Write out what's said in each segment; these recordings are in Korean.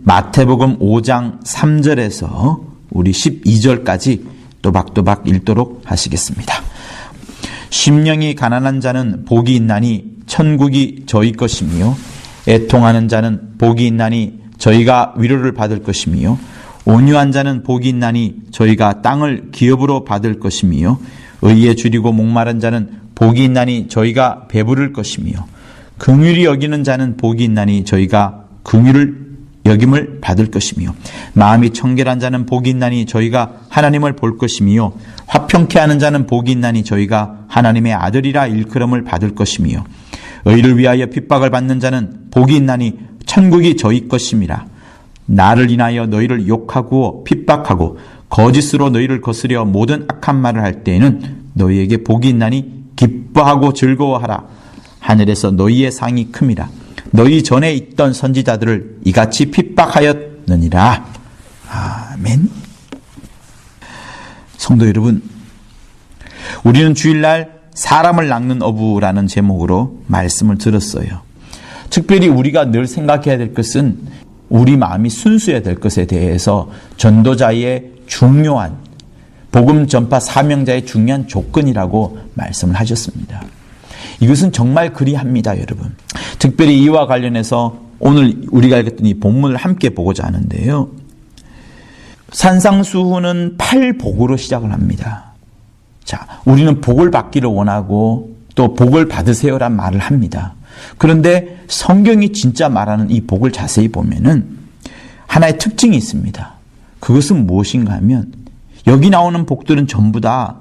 마태복음 5장 3절에서 우리 12절까지 또박또박 읽도록 하시겠습니다. 심령이 가난한 자는 복이 있나니 천국이 저희 것이며 애통하는 자는 복이 있나니 저희가 위로를 받을 것이며 온유한 자는 복이 있나니 저희가 땅을 기업으로 받을 것이며 의에 줄이고 목마른 자는 복이 있나니 저희가 배부를 것이며 긍휼히 여기는 자는 복이 있나니 저희가 긍휼을 여김을 받을 것이며 마음이 청결한 자는 복이 있나니 저희가 하나님을 볼 것이며 화평케 하는 자는 복이 있나니 저희가 하나님의 아들이라 일컬음을 받을 것이며 의를 위하여 핍박을 받는 자는 복이 있나니 천국이 저희 것임이라. 나를 인하여 너희를 욕하고 핍박하고 거짓으로 너희를 거스려 모든 악한 말을 할 때에는 너희에게 복이 있나니 기뻐하고 즐거워하라. 하늘에서 너희의 상이 큼이라. 너희 전에 있던 선지자들을 이같이 핍박하였느니라. 아멘. 성도 여러분, 우리는 주일날 사람을 낚는 어부라는 제목으로 말씀을 들었어요. 특별히 우리가 늘 생각해야 될 것은 우리 마음이 순수해야 될 것에 대해서 전도자의 중요한 복음 전파 사명자의 중요한 조건이라고 말씀을 하셨습니다. 이것은 정말 그리합니다, 여러분. 특별히 이와 관련해서 오늘 우리가 읽었던 이 본문을 함께 보고자 하는데요. 산상수훈은 8복으로 시작을 합니다. 자, 우리는 복을 받기를 원하고 또 복을 받으세요란 말을 합니다. 그런데 성경이 진짜 말하는 이 복을 자세히 보면은 하나의 특징이 있습니다. 그것은 무엇인가 하면 여기 나오는 복들은 전부 다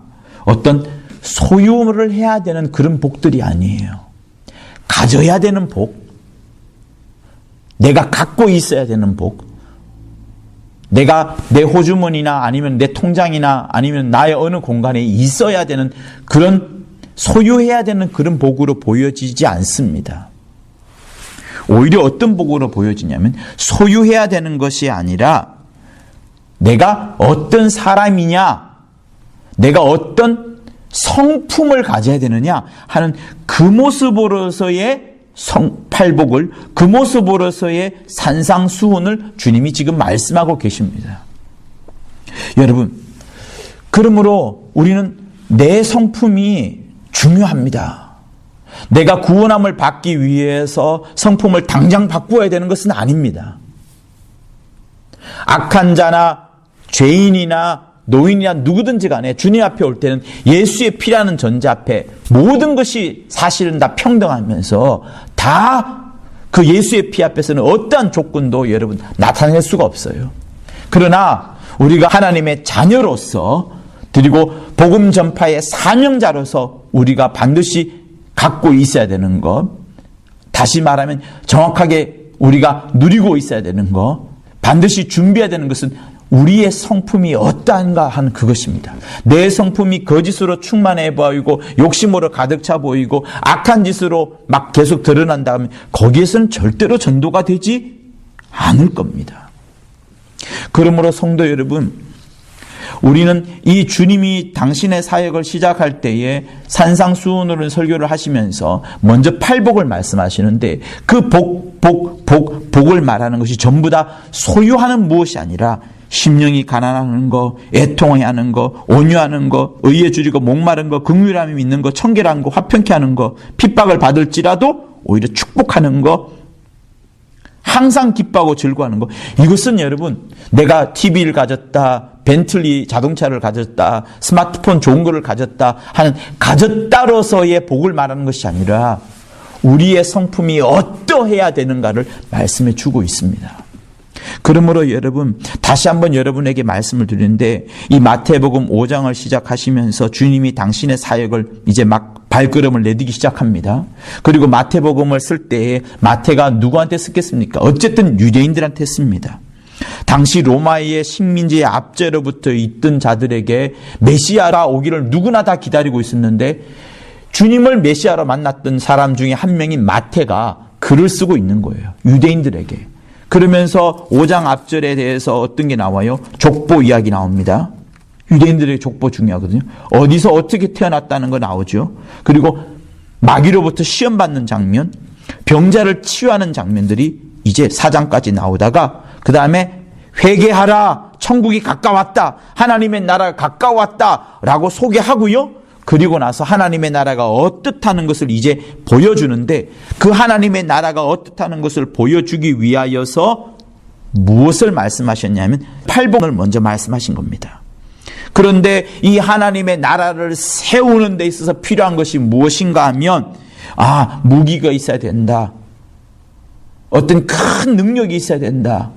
어떤 소유를 해야 되는 그런 복들이 아니에요. 가져야 되는 복, 내가 갖고 있어야 되는 복, 내가 내 호주머니나 아니면 내 통장이나 아니면 나의 어느 공간에 있어야 되는 그런 소유해야 되는 그런 복으로 보여지지 않습니다. 오히려 어떤 복으로 보여지냐면 소유해야 되는 것이 아니라 내가 어떤 사람이냐, 내가 어떤 성품을 가져야 되느냐 하는 그 모습으로서의 팔복을, 그 모습으로서의 산상수훈을 주님이 지금 말씀하고 계십니다. 여러분, 그러므로 우리는 내 성품이 중요합니다. 내가 구원함을 받기 위해서 성품을 당장 바꾸어야 되는 것은 아닙니다. 악한 자나 죄인이나 노인이나 누구든지 간에 주님 앞에 올 때는 예수의 피라는 전제 앞에 모든 것이 사실은 다 평등하면서 다 그 예수의 피 앞에서는 어떠한 조건도 여러분 나타낼 수가 없어요. 그러나 우리가 하나님의 자녀로서 그리고 복음 전파의 사명자로서 우리가 반드시 갖고 있어야 되는 것, 다시 말하면 정확하게 우리가 누리고 있어야 되는 것, 반드시 준비해야 되는 것은 우리의 성품이 어떠한가 하는 그것입니다. 내 성품이 거짓으로 충만해 보이고 욕심으로 가득 차 보이고 악한 짓으로 막 계속 드러난다면 거기에서는 절대로 전도가 되지 않을 겁니다. 그러므로 성도 여러분, 우리는 이 주님이 당신의 사역을 시작할 때에 산상수훈으로 설교를 하시면서 먼저 팔복을 말씀하시는데 그 복을 말하는 것이 전부 다 소유하는 무엇이 아니라 심령이 가난하는 거, 애통해 하는 거, 온유하는 거, 의에 줄이고 목마른 거, 긍휼함이 있는 거, 청결한 거, 화평케 하는 거, 핍박을 받을지라도 오히려 축복하는 거, 항상 기뻐하고 즐거워하는 거. 이것은 여러분, 내가 TV를 가졌다, 벤틀리 자동차를 가졌다, 스마트폰 좋은 거를 가졌다 하는 가졌다로서의 복을 말하는 것이 아니라 우리의 성품이 어떠해야 되는가를 말씀해 주고 있습니다. 그러므로 여러분, 다시 한번 여러분에게 말씀을 드리는데 이 마태복음 5장을 시작하시면서 주님이 당신의 사역을 이제 막 발걸음을 내딛기 시작합니다. 그리고 마태복음을 쓸 때에 마태가 누구한테 쓰겠습니까? 어쨌든 유대인들한테 씁니다. 당시 로마의 식민지의 압제로부터 있던 자들에게 메시아가 오기를 누구나 다 기다리고 있었는데 주님을 메시아로 만났던 사람 중에 한 명인 마태가 글을 쓰고 있는 거예요. 유대인들에게. 그러면서 5장 앞절에 대해서 어떤 게 나와요? 족보 이야기 나옵니다. 유대인들의 족보 중요하거든요. 어디서 어떻게 태어났다는 거 나오죠. 그리고 마귀로부터 시험받는 장면, 병자를 치유하는 장면들이 이제 4장까지 나오다가 그 다음에 회개하라, 천국이 가까웠다, 하나님의 나라가 가까웠다 라고 소개하고요. 그리고 나서 하나님의 나라가 어떻다는 것을 이제 보여주는데, 그 하나님의 나라가 어떻다는 것을 보여주기 위하여서 무엇을 말씀하셨냐면 팔복을 먼저 말씀하신 겁니다. 그런데 이 하나님의 나라를 세우는 데 있어서 필요한 것이 무엇인가 하면, 무기가 있어야 된다, 어떤 큰 능력이 있어야 된다,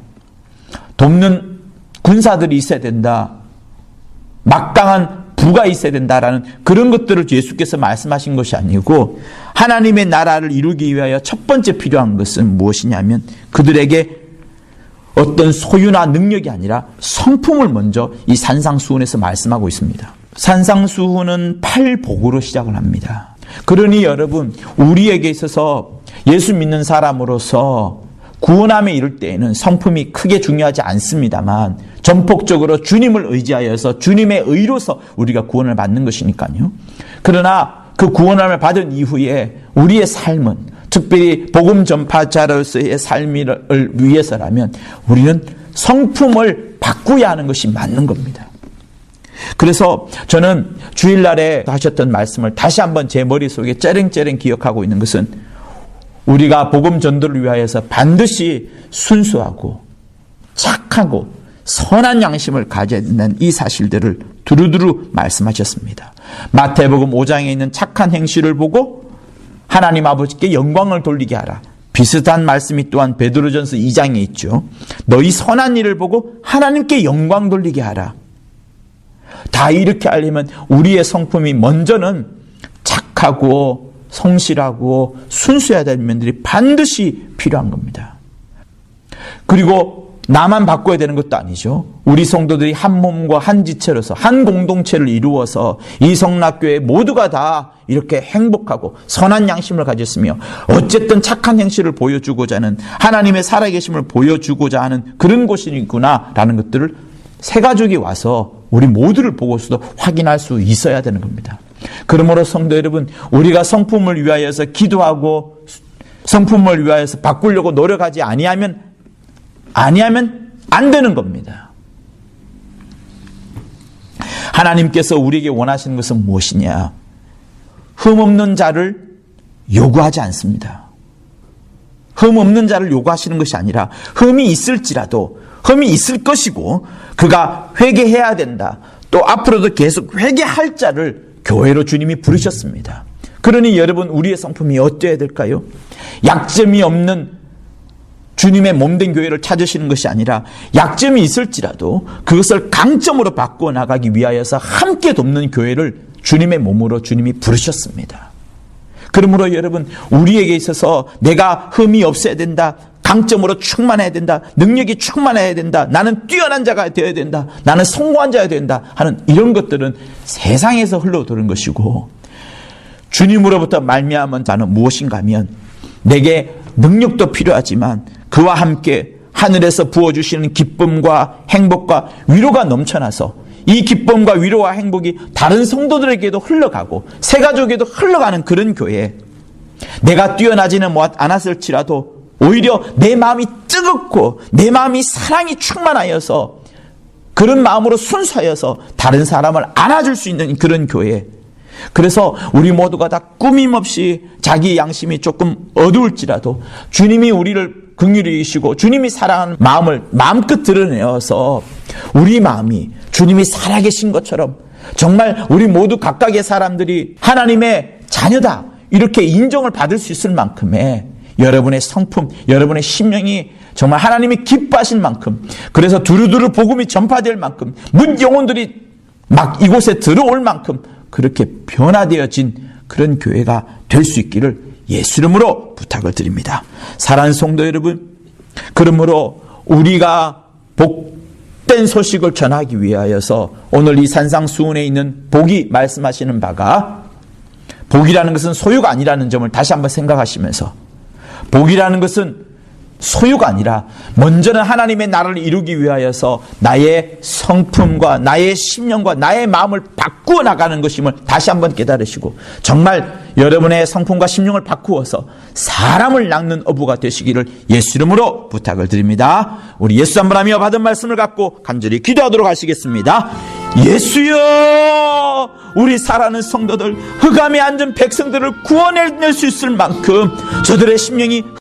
돕는 군사들이 있어야 된다, 막강한 부가 있어야 된다라는 그런 것들을 예수께서 말씀하신 것이 아니고, 하나님의 나라를 이루기 위하여 첫 번째 필요한 것은 무엇이냐면 그들에게 어떤 소유나 능력이 아니라 성품을 먼저 이 산상수훈에서 말씀하고 있습니다. 산상수훈은 팔복으로 시작을 합니다. 그러니 여러분, 우리에게 있어서 예수 믿는 사람으로서 구원함에 이를 때에는 성품이 크게 중요하지 않습니다만, 전폭적으로 주님을 의지하여서 주님의 의로서 우리가 구원을 받는 것이니까요. 그러나 그 구원함을 받은 이후에 우리의 삶은, 특별히 복음 전파자로서의 삶을 위해서라면 우리는 성품을 바꾸어야 하는 것이 맞는 겁니다. 그래서 저는 주일날에 하셨던 말씀을 다시 한번 제 머릿속에 째랭째랭 기억하고 있는 것은, 우리가 복음 전도를 위하여서 반드시 순수하고 착하고 선한 양심을 가져야 된다는 이 사실들을 두루두루 말씀하셨습니다. 마태복음 5장에 있는 착한 행실을 보고 하나님 아버지께 영광을 돌리게 하라. 비슷한 말씀이 또한 베드로전서 2장에 있죠. 너희 선한 일을 보고 하나님께 영광 돌리게 하라. 다 이렇게 하려면 우리의 성품이 먼저는 착하고 성실하고 순수해야 될 면들이 반드시 필요한 겁니다. 그리고 나만 바꿔야 되는 것도 아니죠. 우리 성도들이 한 몸과 한 지체로서 한 공동체를 이루어서 이 성락교회 모두가 다 이렇게 행복하고 선한 양심을 가졌으며 어쨌든 착한 행실을 보여주고자 하는, 하나님의 살아계심을 보여주고자 하는 그런 곳이구나 라는 것들을 새 가족이 와서 우리 모두를 보고서도 확인할 수 있어야 되는 겁니다. 그러므로 성도 여러분, 우리가 성품을 위하여서 기도하고 성품을 위하여서 바꾸려고 노력하지 아니하면 안 되는 겁니다. 하나님께서 우리에게 원하시는 것은 무엇이냐? 흠없는 자를 요구하지 않습니다. 흠없는 자를 요구하시는 것이 아니라, 흠이 있을지라도 흠이 있을 것이고 그가 회개해야 된다, 또 앞으로도 계속 회개할 자를 교회로 주님이 부르셨습니다. 그러니 여러분, 우리의 성품이 어때야 될까요? 약점이 없는 주님의 몸된 교회를 찾으시는 것이 아니라, 약점이 있을지라도 그것을 강점으로 바꾸어 나가기 위하여서 함께 돕는 교회를 주님의 몸으로 주님이 부르셨습니다. 그러므로 여러분, 우리에게 있어서 내가 흠이 없어야 된다, 강점으로 충만해야 된다, 능력이 충만해야 된다, 나는 뛰어난 자가 되어야 된다, 나는 성공한 자가 된다 하는 이런 것들은 세상에서 흘러도는 것이고, 주님으로부터 말미암은 자는 무엇인가 하면, 내게 능력도 필요하지만 그와 함께 하늘에서 부어주시는 기쁨과 행복과 위로가 넘쳐나서 이 기쁨과 위로와 행복이 다른 성도들에게도 흘러가고 새 가족에도 흘러가는 그런 교회, 내가 뛰어나지는 않았을지라도 오히려 내 마음이 뜨겁고 내 마음이 사랑이 충만하여서 그런 마음으로 순수하여서 다른 사람을 안아줄 수 있는 그런 교회. 그래서 우리 모두가 다 꾸밈없이 자기 양심이 조금 어두울지라도 주님이 우리를 긍휼히 여기시고 주님이 사랑하는 마음을 마음껏 드러내어서 우리 마음이 주님이 살아계신 것처럼 정말 우리 모두 각각의 사람들이 하나님의 자녀다 이렇게 인정을 받을 수 있을 만큼의 여러분의 성품, 여러분의 심령이 정말 하나님이 기뻐하실 만큼, 그래서 두루두루 복음이 전파될 만큼, 문 영혼들이 막 이곳에 들어올 만큼 그렇게 변화되어진 그런 교회가 될 수 있기를 예수 이름으로 부탁을 드립니다. 사랑하는 성도 여러분, 그러므로 우리가 복된 소식을 전하기 위하여서 오늘 이 산상수훈에 있는 복이 말씀하시는 바가, 복이라는 것은 소유가 아니라는 점을 다시 한번 생각하시면서, 복이라는 것은 소유가 아니라 먼저는 하나님의 나라를 이루기 위하여서 나의 성품과 나의 심령과 나의 마음을 바꾸어 나가는 것임을 다시 한번 깨달으시고, 정말 여러분의 성품과 심령을 바꾸어서 사람을 낚는 어부가 되시기를 예수 이름으로 부탁을 드립니다. 우리 예수 한번 하며 받은 말씀을 갖고 간절히 기도하도록 하시겠습니다. 예수여, 우리 살아가는 성도들, 흑암에 앉은 백성들을 구원해낼 수 있을 만큼 저들의 심령이